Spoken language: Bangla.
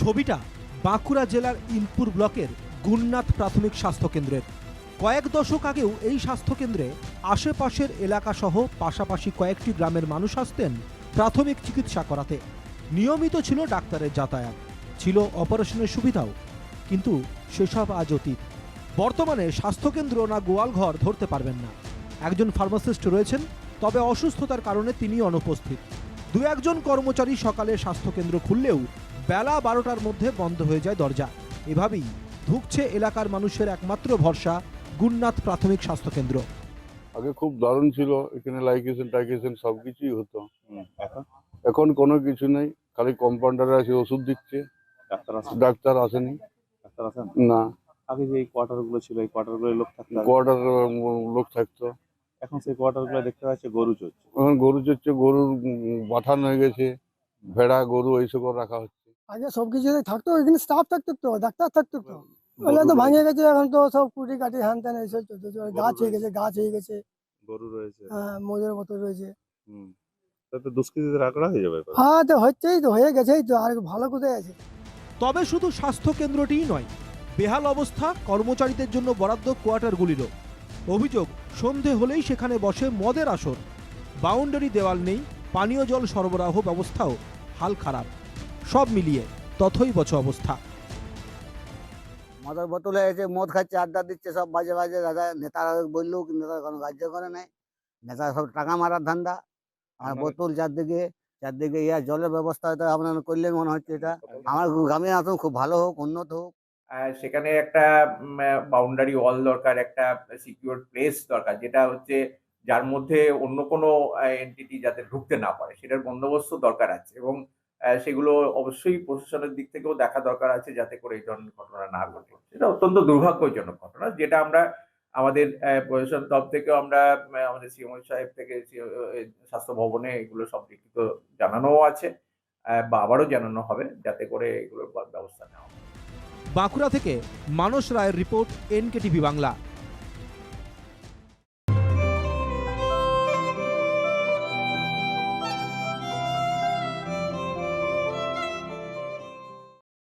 ছবিটা বাঁকুড়া জেলার ইনপুর ব্লকের গুণনাথ প্রাথমিক স্বাস্থ্যকেন্দ্রের। কয়েক দশক আগেও এই স্বাস্থ্যকেন্দ্রে আশেপাশের এলাকাসহ পাশাপাশি কয়েকটি গ্রামের মানুষ আসতেন প্রাথমিক চিকিৎসা করাতে। নিয়মিত ছিল ডাক্তারের যাতায়াত, ছিল অপারেশনের সুবিধাও, কিন্তু সেসব আজ অতীত। বর্তমানে স্বাস্থ্যকেন্দ্র না গোয়ালঘর ধরতে পারবেন না। একজন ফার্মাসিস্ট রয়েছেন, তবে অসুস্থতার কারণে তিনি অনুপস্থিত। দু একজন কর্মচারী সকালে স্বাস্থ্যকেন্দ্র খুললেও বেলা 12টার মধ্যে বন্ধ হয়ে যায় দরজা। এভাবেই ধুঁকছে এলাকার মানুষের একমাত্র ভরসা গুণনাথ প্রাথমিক স্বাস্থ্যকেন্দ্র। আগে খুব দারুণ ছিল, এখানে লাইকেশন টাইকেশন সবকিছুই হতো। এখন কোনো কিছু নেই, খালি কম্পাউন্ডার আছে, ওষুধ দিচ্ছে, ডাক্তার আসেনি। ডাক্তার আছেন না, আগে যে এই কোয়ার্টার গুলো ছিল, এই কোয়ার্টার গুলো লোক থাকতো, কোয়ার্টার লোক থাকতো। এখন সেই কোয়ার্টার গুলো দেখতে পাচ্ছি গরু চড়ছে। এখন গরু চড়ছে, গরুর বাঠান হয়ে গেছে, ভেড়া গরু এইসব রাখা হচ্ছে। আগে সবকিছু থাকতো, এখানে স্টাফ থাকতো, তো ডাক্তার থাকতো, তো ওগুলো তো ভাঙে গেছে। এখন তো সব কুটি কাটি হ্যান ত্যান এইসব চলছে। গাছ হয়ে গেছে, গরু রয়েছে, হ্যাঁ, মজুর মতো রয়েছে। তাতে দুষ্কৃতীদের আঁকড়া হয়ে যাবে। হ্যাঁ, তো হচ্ছেই তো, হয়ে গেছেই তো, আর ভালো কোথায় আছে। তবে শুধু স্বাস্থ্যকেন্দ্রটিই নয়, বেহাল অবস্থা কর্মচারীদের জন্য বরাদ্দ কোয়ার্টারগুলিরও। অভিযোগ, সন্ধে হলেই সেখানে বসে মদের আসর। বাউন্ডারি দেওয়াল নেই, পানীয় জল সরবরাহ ব্যবস্থাও হাল খারাপ। সব মিলিয়ে তথৈবচ অবস্থা। মদের বোতলে এসে মদ খাচ্ছে, আড্ডা দিচ্ছে, সব বাজে বাজে। দাদা নেতারা বললেও কিন্তু নেতারা কোনো কার্য করে নাই। নেতারা সব টাকা মারার ধান্দা। আর বোতল চারদিকে জলের ব্যবস্থা হয়তো আপনারা করলেন মনে হচ্ছে। এটা আমার গ্রামে আসুন, খুব ভালো হোক, উন্নত হোক। সেখানে একটা বাউন্ডারি ওয়াল দরকার, একটা সিকিউর প্লেস দরকার, যেটা হচ্ছে যার মধ্যে অন্য কোনো এন্টিটি যাতে ঢুকতে না পারে, সেটার বন্দোবস্ত দরকার আছে। এবং সেগুলো অবশ্যই প্রশাসনের দিক থেকেও দেখা দরকার আছে, যাতে করে এই ধরনের ঘটনা না ঘটে। সেটা অত্যন্ত দুর্ভাগ্যজনক ঘটনা, যেটা আমরা আমাদের প্রশাসন তরফ থেকেও আমরা আমাদের সিএমও সাহেব থেকে স্বাস্থ্য ভবনে এগুলো সব লিখিত জানানোও আছে, বা আবারও জানানো হবে, যাতে করে এগুলোর ব্যবস্থা নেওয়া হয়। বাঁকুড়া থেকে মানস রায়ের রিপোর্ট, NKTV বাংলা।